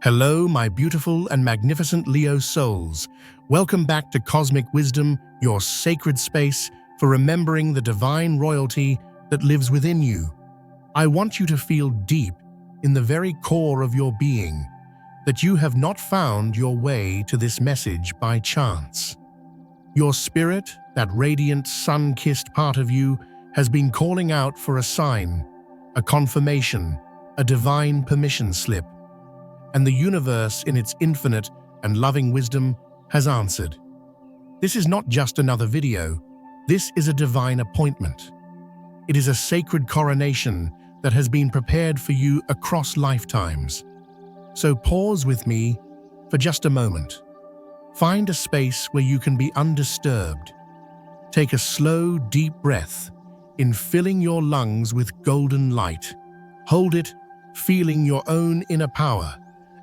Hello, my beautiful and magnificent Leo souls. Welcome back to Cosmic Wisdom, your sacred space for remembering the divine royalty that lives within you. I want you to feel deep in the very core of your being that you have not found your way to this message by chance. Your spirit, that radiant, sun-kissed part of you, has been calling out for a sign, a confirmation, a divine permission slip. And the universe, in its infinite and loving wisdom, has answered. This is not just another video. This is a divine appointment. It is a sacred coronation that has been prepared for you across lifetimes. So pause with me for just a moment. Find a space where you can be undisturbed. Take a slow, deep breath in filling your lungs with golden light. Hold it, feeling your own inner power.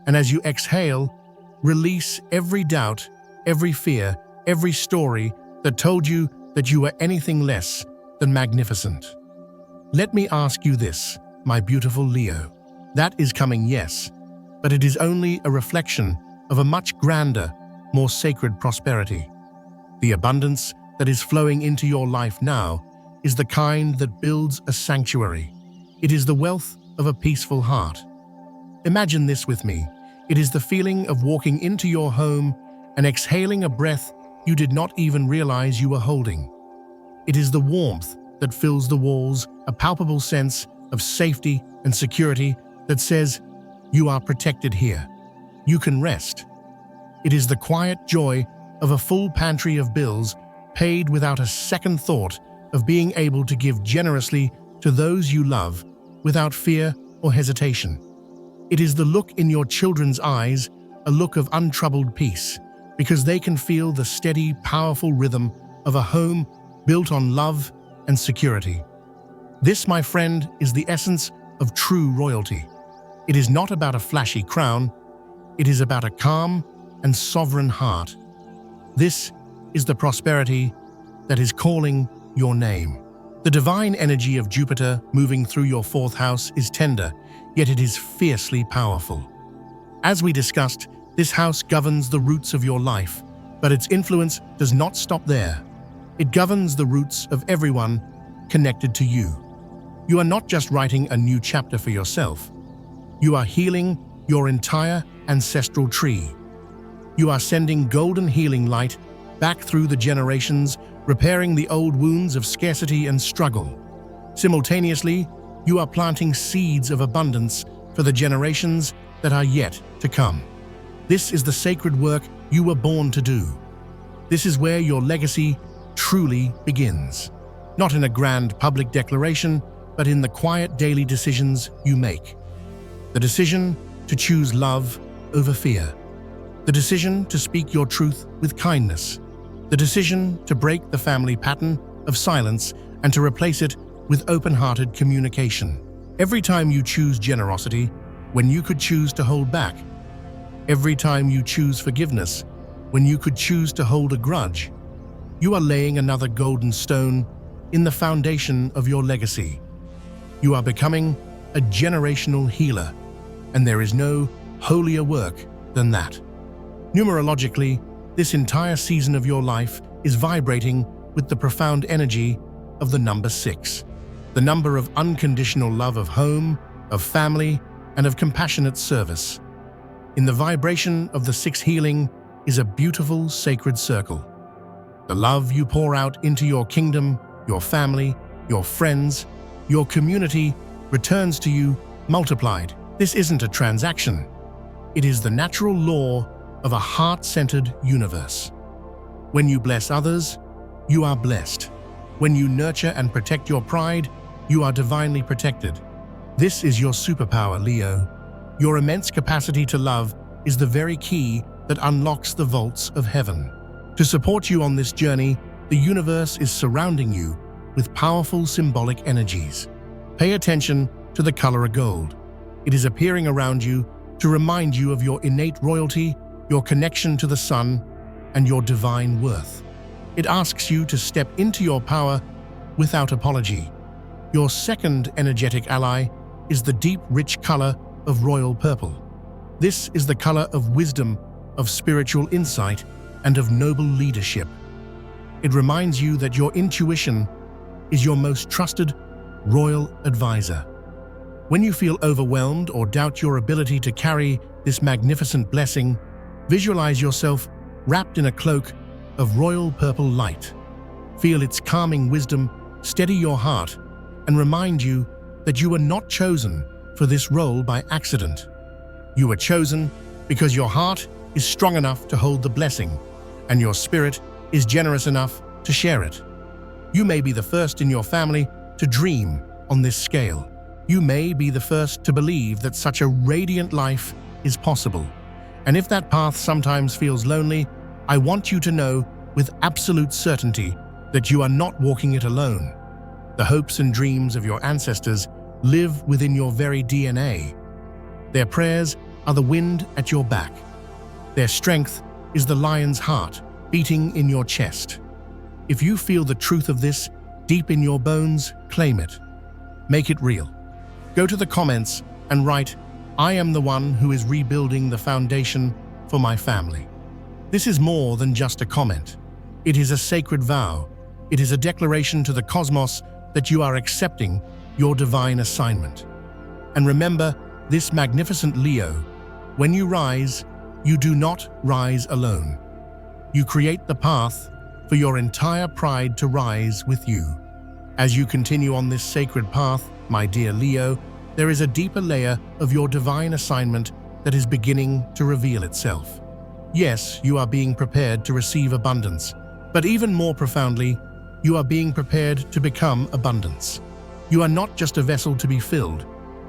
And as you exhale, release every doubt, every fear, every story that told you that you were anything less than magnificent. Let me ask you this, my beautiful Leo. That is coming, yes, but it is only a reflection of a much grander, more sacred prosperity. The abundance that is flowing into your life now is the kind that builds a sanctuary. It is the wealth of a peaceful heart. Imagine this with me. It is the feeling of walking into your home and exhaling a breath you did not even realize you were holding. It is the warmth that fills the walls, a palpable sense of safety and security that says, you are protected here. You can rest. It is the quiet joy of a full pantry of bills paid without a second thought of being able to give generously to those you love without fear or hesitation. It is the look in your children's eyes, a look of untroubled peace, because they can feel the steady, powerful rhythm of a home built on love and security. This, my friend, is the essence of true royalty. It is not about a flashy crown. It is about a calm and sovereign heart. This is the prosperity that is calling your name. The divine energy of Jupiter moving through your fourth house is tender, yet it is fiercely powerful. As we discussed, this house governs the roots of your life, but its influence does not stop there. It governs the roots of everyone connected to you. You are not just writing a new chapter for yourself. You are healing your entire ancestral tree. You are sending golden healing light back through the generations, repairing the old wounds of scarcity and struggle. Simultaneously, you are planting seeds of abundance for the generations that are yet to come. This is the sacred work you were born to do. This is where your legacy truly begins. Not in a grand public declaration, but in the quiet daily decisions you make. The decision to choose love over fear. The decision to speak your truth with kindness. The decision to break the family pattern of silence and to replace it with open-hearted communication. Every time you choose generosity, when you could choose to hold back. Every time you choose forgiveness, when you could choose to hold a grudge. You are laying another golden stone in the foundation of your legacy. You are becoming a generational healer, and there is no holier work than that. Numerologically, this entire season of your life is vibrating with the profound energy of the number 6, the number of unconditional love of home, of family, and of compassionate service. In the vibration of the 6 healing is a beautiful sacred circle. The love you pour out into your kingdom, your family, your friends, your community returns to you multiplied. This isn't a transaction. It is the natural law of a heart-centered universe. When you bless others, you are blessed. When you nurture and protect your pride, you are divinely protected. This is your superpower, Leo. Your immense capacity to love is the very key that unlocks the vaults of heaven. To support you on this journey, the universe is surrounding you with powerful symbolic energies. Pay attention to the color of gold. It is appearing around you to remind you of your innate royalty, your connection to the sun, and your divine worth. It asks you to step into your power without apology. Your second energetic ally is the deep, rich color of royal purple. This is the color of wisdom, of spiritual insight, and of noble leadership. It reminds you that your intuition is your most trusted, royal advisor. When you feel overwhelmed or doubt your ability to carry this magnificent blessing, visualize yourself wrapped in a cloak of royal purple light. Feel its calming wisdom steady your heart and remind you that you were not chosen for this role by accident. You were chosen because your heart is strong enough to hold the blessing, and your spirit is generous enough to share it. You may be the first in your family to dream on this scale. You may be the first to believe that such a radiant life is possible. And if that path sometimes feels lonely, I want you to know with absolute certainty that you are not walking it alone. The hopes and dreams of your ancestors live within your very DNA. Their prayers are the wind at your back. Their strength is the lion's heart beating in your chest. If you feel the truth of this deep in your bones, claim it. Make it real. Go to the comments and write, "I am the one who is rebuilding the foundation for my family." This is more than just a comment. It is a sacred vow. It is a declaration to the cosmos that you are accepting your divine assignment. And remember this, magnificent Leo: when you rise, you do not rise alone. You create the path for your entire pride to rise with you. As you continue on this sacred path, my dear Leo, there is a deeper layer of your divine assignment that is beginning to reveal itself. Yes, you are being prepared to receive abundance, but even more profoundly, you are being prepared to become abundance. You are not just a vessel to be filled.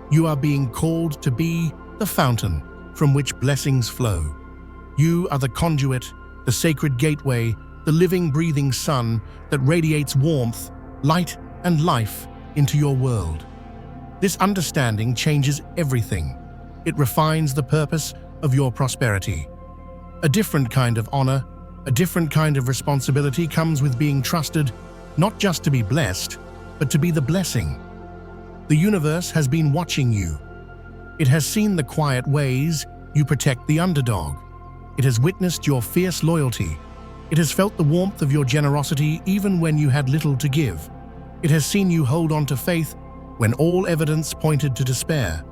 You are being called to be the fountain from which blessings flow. You are the conduit, the sacred gateway, the living, breathing sun that radiates warmth, light, and life into your world. This understanding changes everything. It refines the purpose of your prosperity. A different kind of honor, a different kind of responsibility comes with being trusted, not just to be blessed, but to be the blessing. The universe has been watching you. It has seen the quiet ways you protect the underdog. It has witnessed your fierce loyalty. It has felt the warmth of your generosity even when you had little to give. It has seen you hold on to faith when all evidence pointed to despair.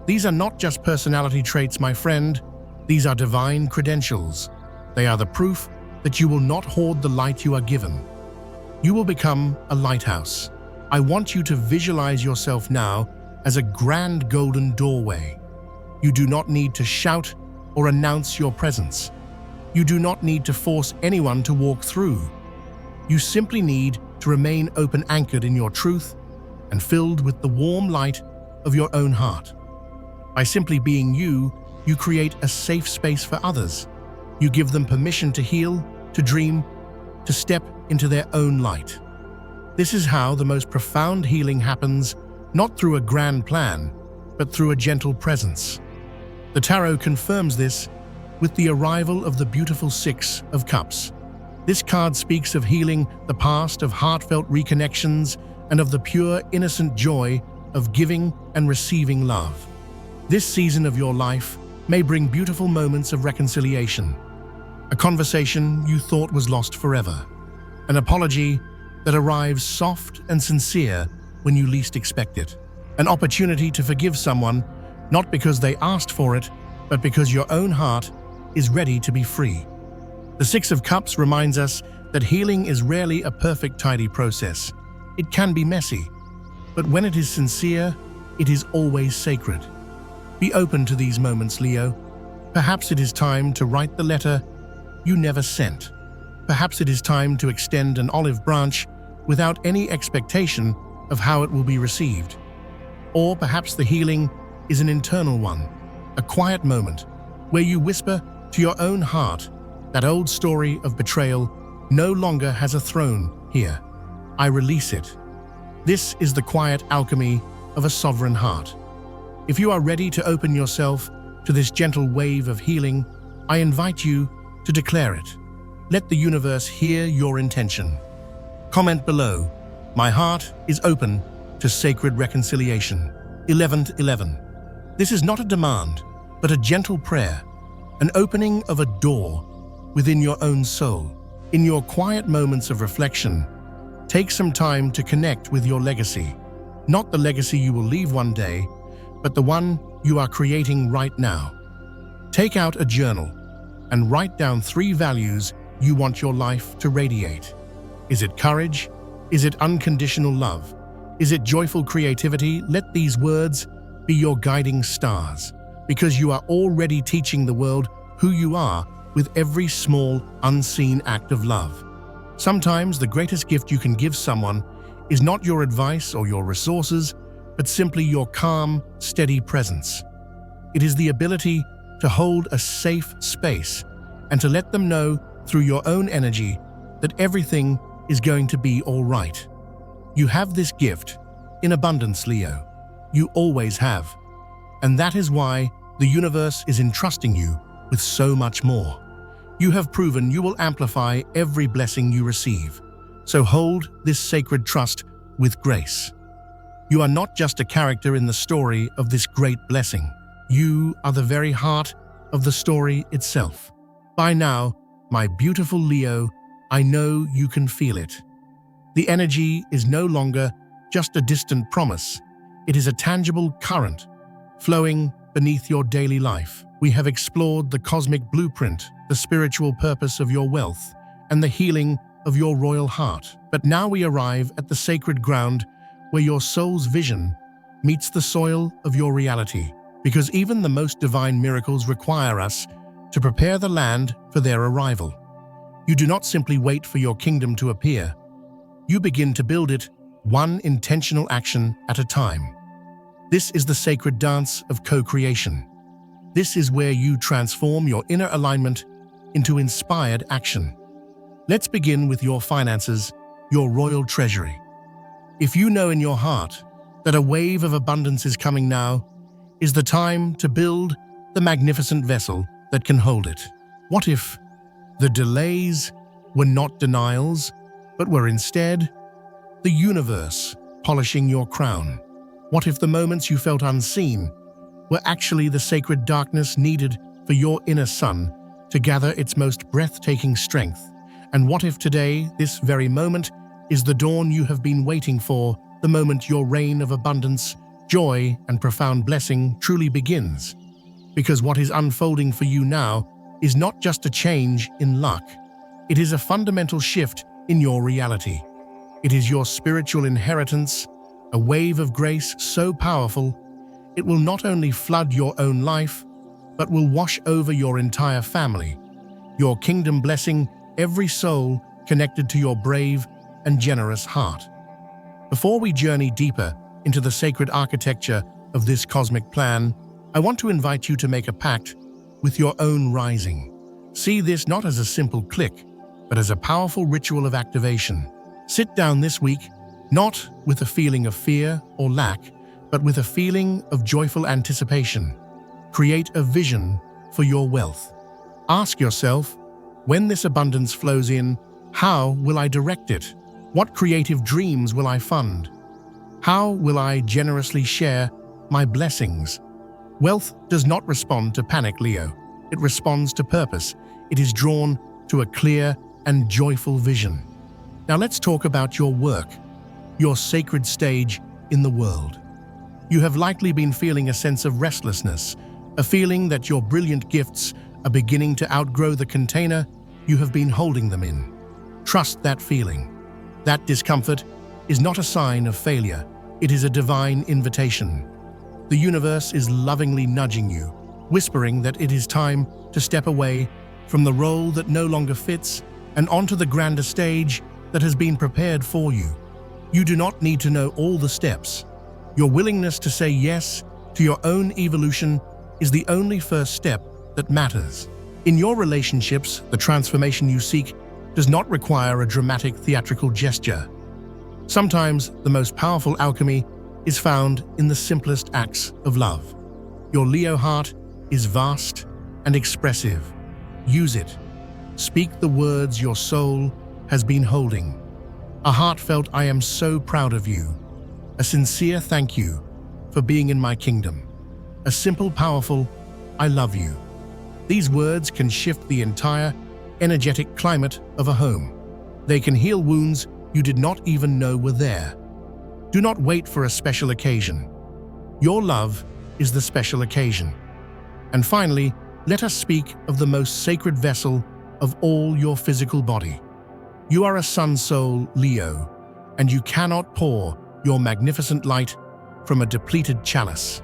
These are not just personality traits, my friend. These are divine credentials. They are the proof that you will not hoard the light you are given. You will become a lighthouse. I want you to visualize yourself now as a grand golden doorway. You do not need to shout or announce your presence. You do not need to force anyone to walk through. You simply need to remain open, anchored in your truth and filled with the warm light of your own heart. By simply being you, you create a safe space for others. You give them permission to heal, to dream, to step into their own light. This is how the most profound healing happens, not through a grand plan, but through a gentle presence. The Tarot confirms this with the arrival of the beautiful Six of Cups. This card speaks of healing the past, of heartfelt reconnections, and of the pure, innocent joy of giving and receiving love. This season of your life may bring beautiful moments of reconciliation. A conversation you thought was lost forever. An apology that arrives soft and sincere when you least expect it. An opportunity to forgive someone, not because they asked for it, but because your own heart is ready to be free. The Six of Cups reminds us that healing is rarely a perfect, tidy process. It can be messy, but when it is sincere, it is always sacred. Be open to these moments, Leo. Perhaps it is time to write the letter you never sent. Perhaps it is time to extend an olive branch without any expectation of how it will be received. Or perhaps the healing is an internal one, a quiet moment where you whisper to your own heart, that old story of betrayal no longer has a throne here. I release it. This is the quiet alchemy of a sovereign heart. If you are ready to open yourself to this gentle wave of healing, I invite you to declare it. Let the universe hear your intention. Comment below, "My heart is open to sacred reconciliation." 11:11. This is not a demand. but a gentle prayer, an opening of a door within your own soul. In your quiet moments of reflection, take some time to connect with your legacy. Not the legacy you will leave one day, but the one you are creating right now. Take out a journal and write down 3 values you want your life to radiate. Is it courage? Is it unconditional love? Is it joyful creativity? Let these words be your guiding stars, because you are already teaching the world who you are with every small, unseen act of love. Sometimes the greatest gift you can give someone is not your advice or your resources, but simply your calm, steady presence. It is the ability to hold a safe space and to let them know through your own energy that everything is going to be all right. You have this gift in abundance, Leo. You always have. And that is why the universe is entrusting you with so much more. You have proven you will amplify every blessing you receive. So hold this sacred trust with grace. You are not just a character in the story of this great blessing. You are the very heart of the story itself. By now, my beautiful Leo, I know you can feel it. The energy is no longer just a distant promise. It is a tangible current flowing beneath your daily life. We have explored the cosmic blueprint, the spiritual purpose of your wealth, and the healing of your royal heart. But now we arrive at the sacred ground where your soul's vision meets the soil of your reality. Because even the most divine miracles require us to prepare the land for their arrival. You do not simply wait for your kingdom to appear. You begin to build it, one intentional action at a time. This is the sacred dance of co-creation. This is where you transform your inner alignment into inspired action. Let's begin with your finances, your royal treasury. If you know in your heart that a wave of abundance is coming now, is the time to build the magnificent vessel that can hold it. What if the delays were not denials, but were instead the universe polishing your crown? What if the moments you felt unseen were actually the sacred darkness needed for your inner sun to gather its most breathtaking strength? And what if today, this very moment, is the dawn you have been waiting for, the moment your reign of abundance, joy, and profound blessing truly begins? Because what is unfolding for you now is not just a change in luck. It is a fundamental shift in your reality. It is your spiritual inheritance, a wave of grace so powerful, it will not only flood your own life, but will wash over your entire family, your kingdom blessing every soul connected to your brave and generous heart. Before we journey deeper into the sacred architecture of this cosmic plan, I want to invite you to make a pact with your own rising. See this not as a simple click, but as a powerful ritual of activation. Sit down this week, not with a feeling of fear or lack, but with a feeling of joyful anticipation. Create a vision for your wealth. Ask yourself, when this abundance flows in, how will I direct it? What creative dreams will I fund? How will I generously share my blessings? Wealth does not respond to panic, Leo. It responds to purpose. It is drawn to a clear and joyful vision. Now let's talk about your work, your sacred stage in the world. You have likely been feeling a sense of restlessness, a feeling that your brilliant gifts are beginning to outgrow the container you have been holding them in. Trust that feeling. That discomfort is not a sign of failure. It is a divine invitation. The universe is lovingly nudging you, whispering that it is time to step away from the role that no longer fits and onto the grander stage that has been prepared for you. You do not need to know all the steps. Your willingness to say yes to your own evolution is the only first step that matters. In your relationships, the transformation you seek does not require a dramatic theatrical gesture. Sometimes the most powerful alchemy is found in the simplest acts of love. Your Leo heart is vast and expressive. Use it. Speak the words your soul has been holding. A heartfelt "I am so proud of you." A sincere "thank you for being in my kingdom." A simple, powerful I love you. These words can shift the entire energetic climate of a home. They can heal wounds you did not even know were there. Do not wait for a special occasion. Your love is the special occasion. And finally, let us speak of the most sacred vessel of all, your physical body. You are a sun soul, Leo, and you cannot pour your magnificent light from a depleted chalice.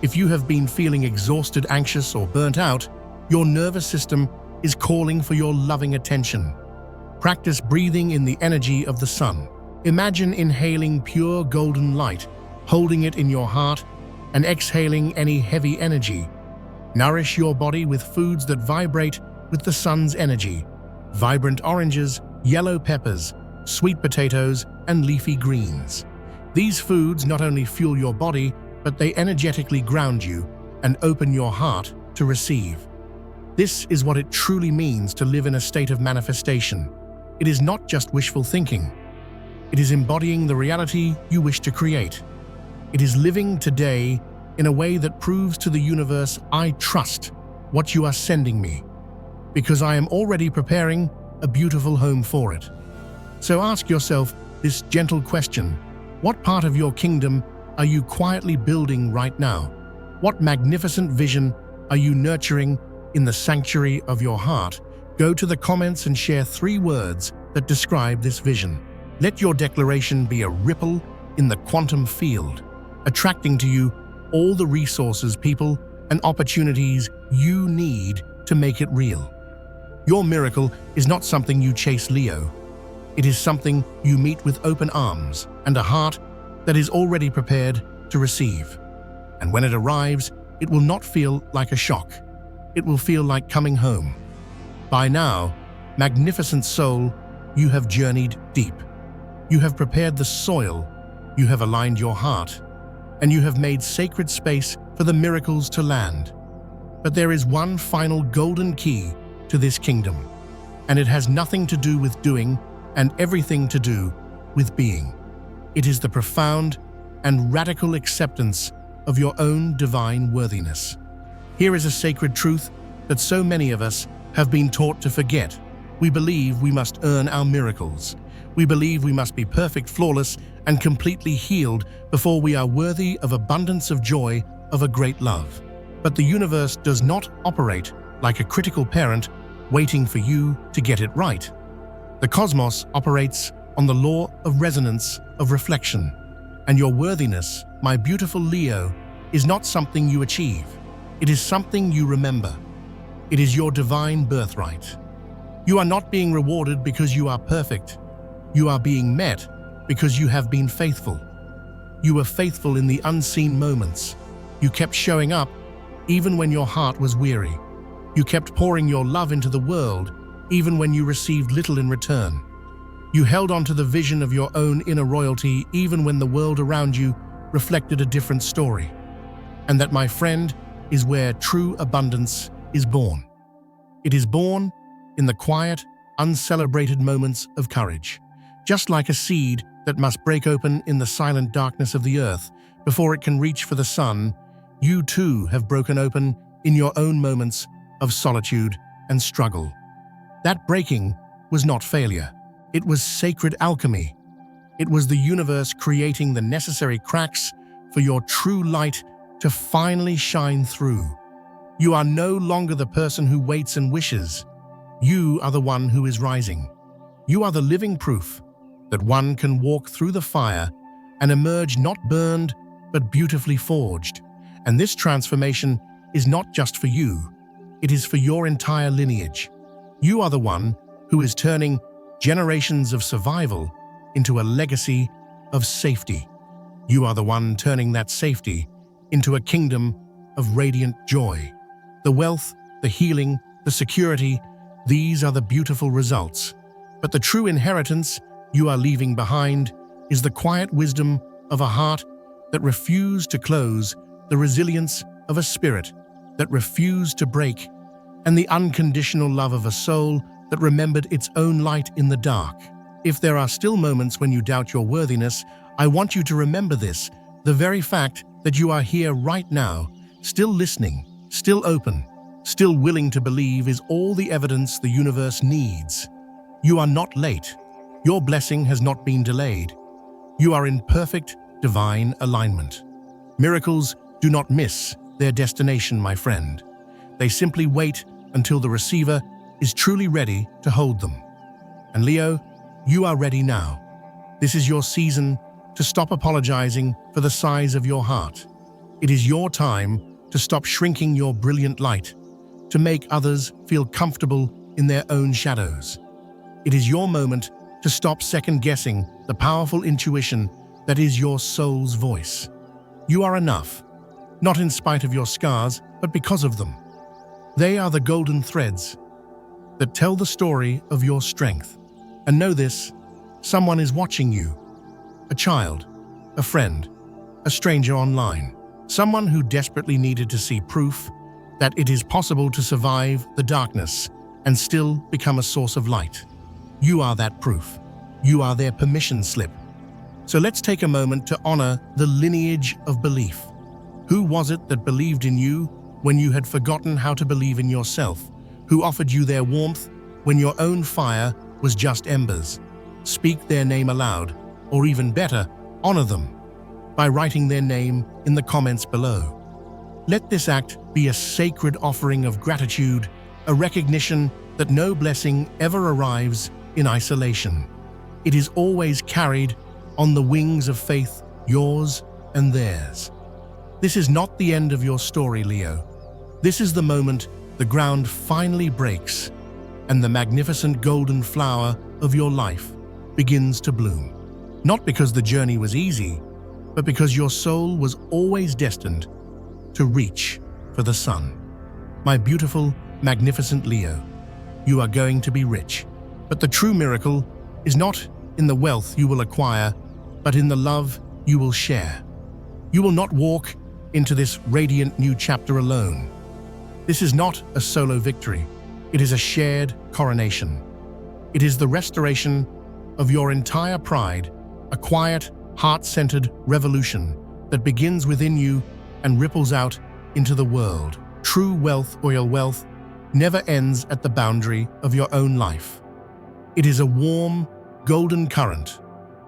If you have been feeling exhausted, anxious, or burnt out, your nervous system is calling for your loving attention. Practice breathing in the energy of the sun. Imagine inhaling pure golden light, holding it in your heart, and exhaling any heavy energy. Nourish your body with foods that vibrate with the sun's energy: vibrant oranges, yellow peppers, sweet potatoes, and leafy greens. These foods not only fuel your body, but they energetically ground you and open your heart to receive. This is what it truly means to live in a state of manifestation. It is not just wishful thinking. It is embodying the reality you wish to create. It is living today in a way that proves to the universe, I trust what you are sending me, because I am already preparing a beautiful home for it. So ask yourself this gentle question: what part of your kingdom are you quietly building right now? What magnificent vision are you nurturing in the sanctuary of your heart? Go to the comments and share 3 words that describe this vision. Let your declaration be a ripple in the quantum field, attracting to you all the resources, people, and opportunities you need to make it real. Your miracle is not something you chase, Leo. It is something you meet with open arms and a heart that is already prepared to receive. And when it arrives, it will not feel like a shock. It will feel like coming home. By now, magnificent soul, you have journeyed deep. You have prepared the soil, you have aligned your heart, and you have made sacred space for the miracles to land. But there is one final golden key to this kingdom, and it has nothing to do with doing and everything to do with being. It is the profound and radical acceptance of your own divine worthiness. Here is a sacred truth that so many of us have been taught to forget. We believe we must earn our miracles. We believe we must be perfect, flawless, and completely healed before we are worthy of abundance of joy, of a great love. But the universe does not operate like a critical parent waiting for you to get it right. The cosmos operates on the law of resonance, of reflection. And your worthiness, my beautiful Leo, is not something you achieve. It is something you remember. It is your divine birthright. You are not being rewarded because you are perfect. You are being met because you have been faithful. You were faithful in the unseen moments. You kept showing up even when your heart was weary. You kept pouring your love into the world even when you received little in return. You held on to the vision of your own inner royalty even when the world around you reflected a different story. And that, my friend, is where true abundance is born. It is born in the quiet, uncelebrated moments of courage. Just like a seed that must break open in the silent darkness of the earth before it can reach for the sun, you too have broken open in your own moments of solitude and struggle. That breaking was not failure. It was sacred alchemy. It was the universe creating the necessary cracks for your true light to finally shine through. You are no longer the person who waits and wishes. You are the one who is rising. You are the living proof that one can walk through the fire and emerge not burned, but beautifully forged. And this transformation is not just for you. It is for your entire lineage. You are the one who is turning generations of survival into a legacy of safety. You are the one turning that safety into a kingdom of radiant joy. The wealth, the healing, the security, these are the beautiful results. But the true inheritance you are leaving behind is the quiet wisdom of a heart that refused to close, the resilience of a spirit that refused to break, and the unconditional love of a soul that remembered its own light in the dark. If there are still moments when you doubt your worthiness, I want you to remember this: the very fact that you are here right now, still listening, still open, still willing to believe is all the evidence the universe needs. You are not late. Your blessing has not been delayed. You are in perfect, divine alignment. Miracles do not miss their destination, my friend. They simply wait until the receiver is truly ready to hold them. And Leo, you are ready now. This is your season to stop apologizing for the size of your heart. It is your time to stop shrinking your brilliant light, to make others feel comfortable in their own shadows. It is your moment to stop second-guessing the powerful intuition that is your soul's voice. You are enough, not in spite of your scars, but because of them. They are the golden threads that tell the story of your strength. And know this, someone is watching you. A child, a friend, a stranger online. Someone who desperately needed to see proof that it is possible to survive the darkness and still become a source of light. You are that proof. You are their permission slip. So let's take a moment to honor the lineage of belief. Who was it that believed in you when you had forgotten how to believe in yourself? Who offered you their warmth when your own fire was just embers? Speak their name aloud, or even better, honor them by writing their name in the comments below. Let this act be a sacred offering of gratitude, a recognition that no blessing ever arrives in isolation. It is always carried on the wings of faith, yours and theirs. This is not the end of your story, Leo. This is the moment the ground finally breaks and the magnificent golden flower of your life begins to bloom. Not because the journey was easy, but because your soul was always destined to reach for the sun. My beautiful, magnificent Leo, you are going to be rich. But the true miracle is not in the wealth you will acquire, but in the love you will share. You will not walk into this radiant new chapter alone. This is not a solo victory. It is a shared coronation. It is the restoration of your entire pride, a quiet, heart-centered revolution that begins within you and ripples out into the world. True wealth, royal wealth, never ends at the boundary of your own life. It is a warm, golden current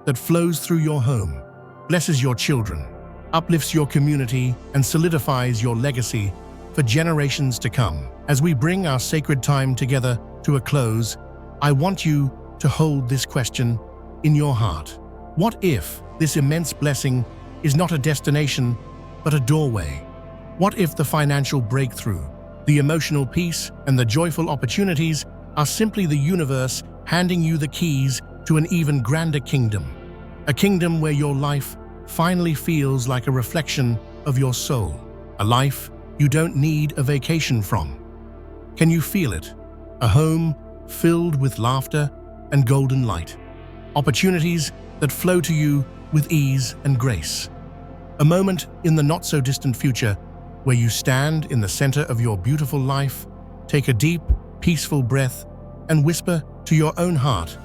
that flows through your home, blesses your children, uplifts your community, and solidifies your legacy for generations to come. As we bring our sacred time together to a close, I want you to hold this question in your heart. What if this immense blessing is not a destination, but a doorway? What if the financial breakthrough, the emotional peace, and the joyful opportunities are simply the universe handing you the keys to an even grander kingdom? A kingdom where your life finally feels like a reflection of your soul. A life you don't need a vacation from. Can you feel it? A home filled with laughter and golden light. Opportunities that flow to you with ease and grace. A moment in the not-so-distant future where you stand in the center of your beautiful life, take a deep, peaceful breath, and whisper to your own heart,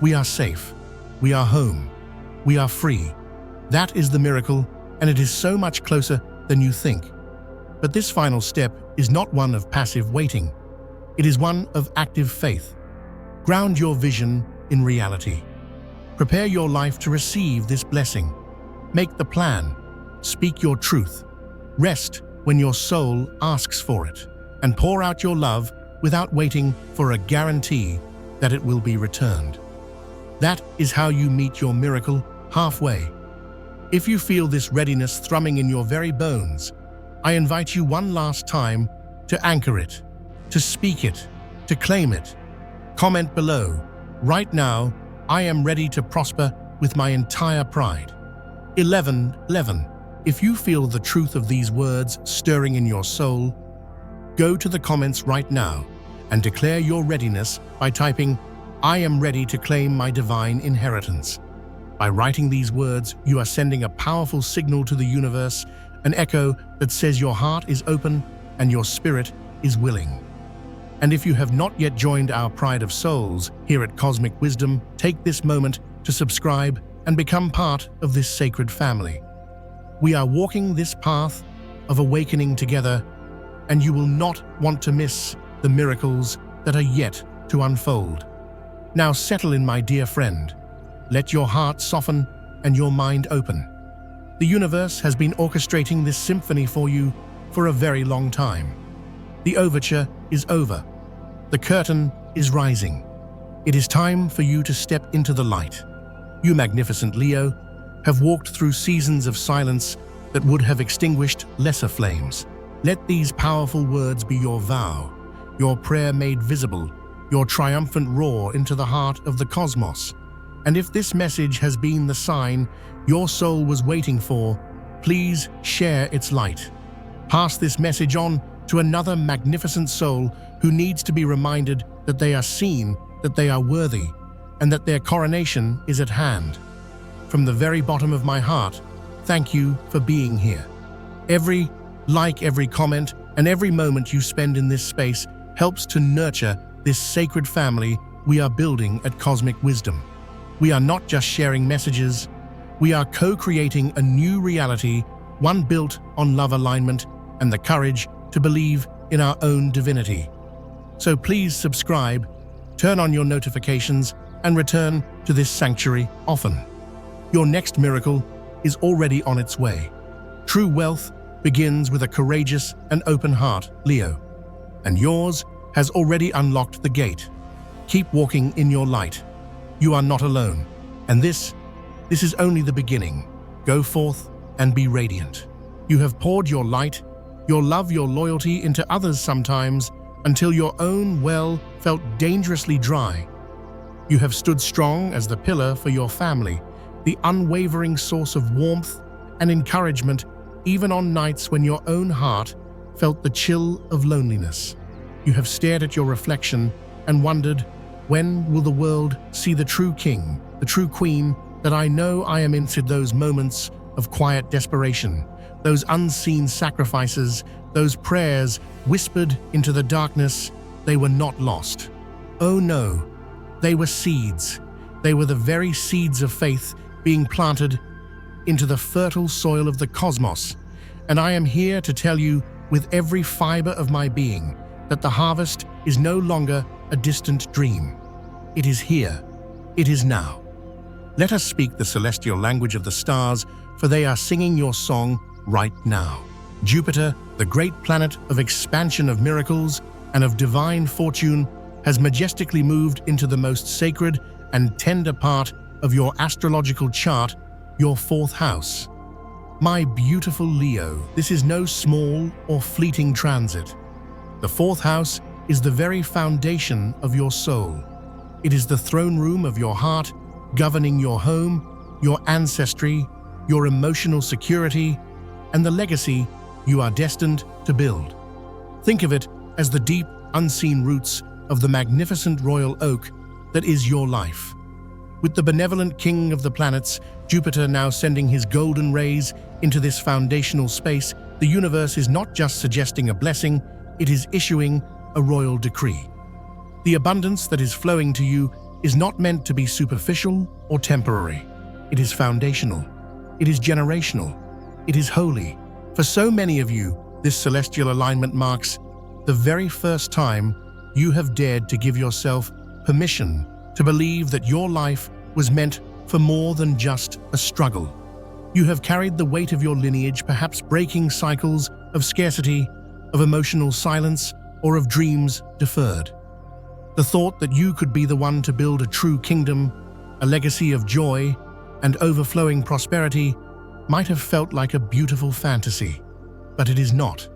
"We are safe. We are home. We are free." That is the miracle, and it is so much closer than you think. But this final step is not one of passive waiting. It is one of active faith. Ground your vision in reality. Prepare your life to receive this blessing. Make the plan. Speak your truth. Rest when your soul asks for it. And pour out your love without waiting for a guarantee that it will be returned. That is how you meet your miracle halfway. If you feel this readiness thrumming in your very bones, I invite you one last time to anchor it, to speak it, to claim it. Comment below, "Right now, I am ready to prosper with my entire pride." 11. If you feel the truth of these words stirring in your soul, go to the comments right now and declare your readiness by typing, "I am ready to claim my divine inheritance." By writing these words, you are sending a powerful signal to the universe, an echo that says your heart is open and your spirit is willing. And if you have not yet joined our Pride of Souls here at Cosmic Wisdom, take this moment to subscribe and become part of this sacred family. We are walking this path of awakening together, and you will not want to miss the miracles that are yet to unfold. Now settle in, my dear friend. Let your heart soften and your mind open. The universe has been orchestrating this symphony for you for a very long time. The overture is over. The curtain is rising. It is time for you to step into the light. You, magnificent Leo, have walked through seasons of silence that would have extinguished lesser flames. Let these powerful words be your vow, your prayer made visible, your triumphant roar into the heart of the cosmos. And if this message has been the sign your soul was waiting for, please share its light. Pass this message on to another magnificent soul who needs to be reminded that they are seen, that they are worthy, and that their coronation is at hand. From the very bottom of my heart, thank you for being here. Every like, every comment, and every moment you spend in this space helps to nurture this sacred family we are building at Cosmic Wisdom. We are not just sharing messages, we are co-creating a new reality, one built on love, alignment, and the courage to believe in our own divinity. So please subscribe, turn on your notifications, and return to this sanctuary often. Your next miracle is already on its way. True wealth begins with a courageous and open heart, Leo, and yours has already unlocked the gate. Keep walking in your light. You are not alone, and this is only the beginning. Go forth and be radiant. You have poured your light, your love, your loyalty into others sometimes until your own well felt dangerously dry. You have stood strong as the pillar for your family, the unwavering source of warmth and encouragement even on nights when your own heart felt the chill of loneliness. You have stared at your reflection and wondered, when will the world see the true king, the true queen that I know I am in? Those moments of quiet desperation, those unseen sacrifices, those prayers whispered into the darkness, they were not lost. Oh no, they were seeds. They were the very seeds of faith being planted into the fertile soil of the cosmos. And I am here to tell you with every fiber of my being that the harvest is no longer a distant dream. It is here. It is now. Let us speak the celestial language of the stars, for they are singing your song right now. Jupiter, the great planet of expansion, of miracles, and of divine fortune, has majestically moved into the most sacred and tender part of your astrological chart, your fourth house. My beautiful Leo, this is no small or fleeting transit. The fourth house is the very foundation of your soul. It is the throne room of your heart, governing your home, your ancestry, your emotional security, and the legacy you are destined to build. Think of it as the deep, unseen roots of the magnificent royal oak that is your life. With the benevolent king of the planets, Jupiter, now sending his golden rays into this foundational space, the universe is not just suggesting a blessing, it is issuing a royal decree. The abundance that is flowing to you is not meant to be superficial or temporary. It is foundational. It is generational. It is holy. For so many of you, this celestial alignment marks the very first time you have dared to give yourself permission to believe that your life was meant for more than just a struggle. You have carried the weight of your lineage, perhaps breaking cycles of scarcity, of emotional silence, or of dreams deferred. The thought that you could be the one to build a true kingdom, a legacy of joy and overflowing prosperity, might have felt like a beautiful fantasy, but it is not.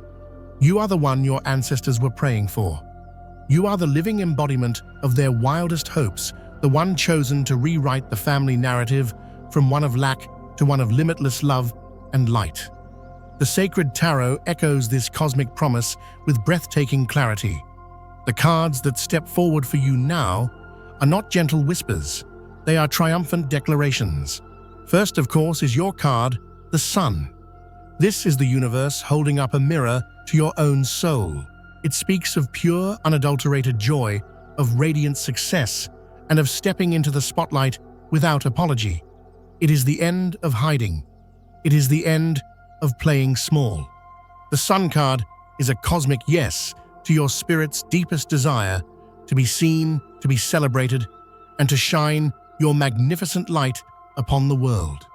You are the one your ancestors were praying for. You are the living embodiment of their wildest hopes, the one chosen to rewrite the family narrative from one of lack to one of limitless love and light. The sacred tarot echoes this cosmic promise with breathtaking clarity. The cards that step forward for you now are not gentle whispers, they are triumphant declarations. First, of course, is your card, the Sun. This is the universe holding up a mirror to your own soul. It speaks of pure, unadulterated joy, of radiant success, and of stepping into the spotlight without apology. It is the end of hiding. It is the end of playing small. The Sun card is a cosmic yes to your spirit's deepest desire to be seen, to be celebrated, and to shine your magnificent light upon the world.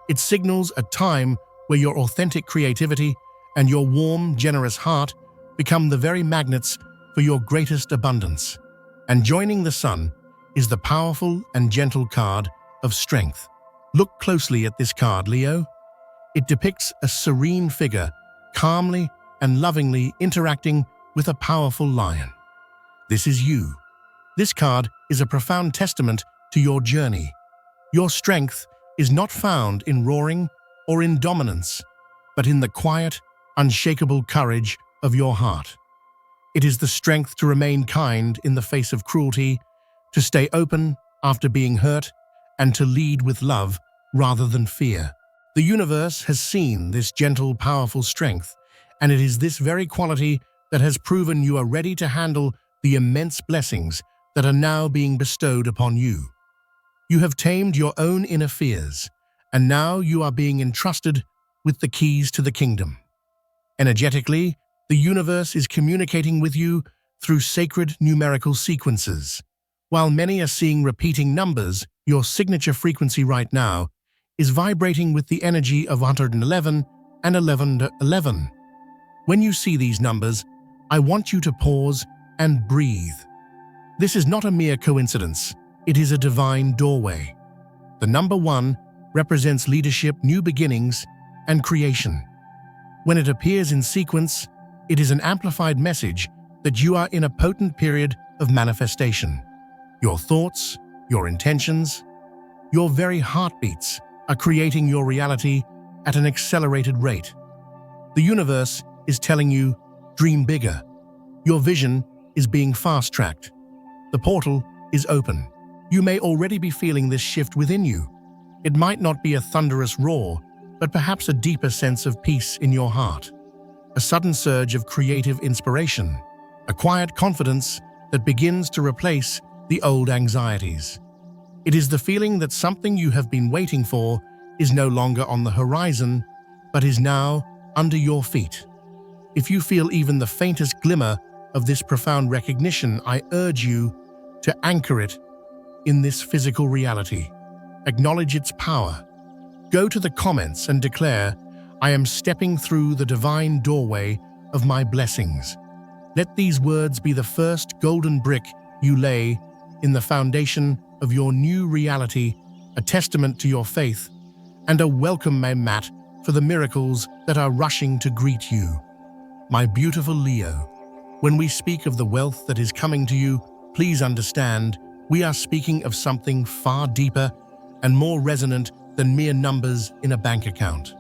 It signals a time where your authentic creativity and your warm, generous heart become the very magnets for your greatest abundance. And joining the sun is the powerful and gentle card of strength. Look closely at this card, Leo. It depicts a serene figure, calmly and lovingly interacting with a powerful lion. This is you. This card is a profound testament to your journey. Your strength is not found in roaring or in dominance, but in the quiet, unshakable courage of your heart. It is the strength to remain kind in the face of cruelty, to stay open after being hurt, and to lead with love rather than fear. The universe has seen this gentle, powerful strength, and it is this very quality that has proven you are ready to handle the immense blessings that are now being bestowed upon you. You have tamed your own inner fears, and now you are being entrusted with the keys to the kingdom. Energetically, the universe is communicating with you through sacred numerical sequences. While many are seeing repeating numbers, your signature frequency right now is vibrating with the energy of 111 and 1111. When you see these numbers, I want you to pause and breathe. This is not a mere coincidence. It is a divine doorway. The number 1 represents leadership, new beginnings, and creation. When it appears in sequence, it is an amplified message that you are in a potent period of manifestation. Your thoughts, your intentions, your very heartbeats are creating your reality at an accelerated rate. The universe is telling you, dream bigger. Your vision is being fast-tracked. The portal is open. You may already be feeling this shift within you. It might not be a thunderous roar, but perhaps a deeper sense of peace in your heart. A sudden surge of creative inspiration. A quiet confidence that begins to replace the old anxieties. It is the feeling that something you have been waiting for is no longer on the horizon, but is now under your feet. If you feel even the faintest glimmer of this profound recognition, I urge you to anchor it in this physical reality. Acknowledge its power. Go to the comments and declare, I am stepping through the divine doorway of my blessings. Let these words be the first golden brick you lay in the foundation of your new reality, a testament to your faith, and a welcome mat for the miracles that are rushing to greet you. My beautiful Leo, when we speak of the wealth that is coming to you, please understand, we are speaking of something far deeper and more resonant than mere numbers in a bank account.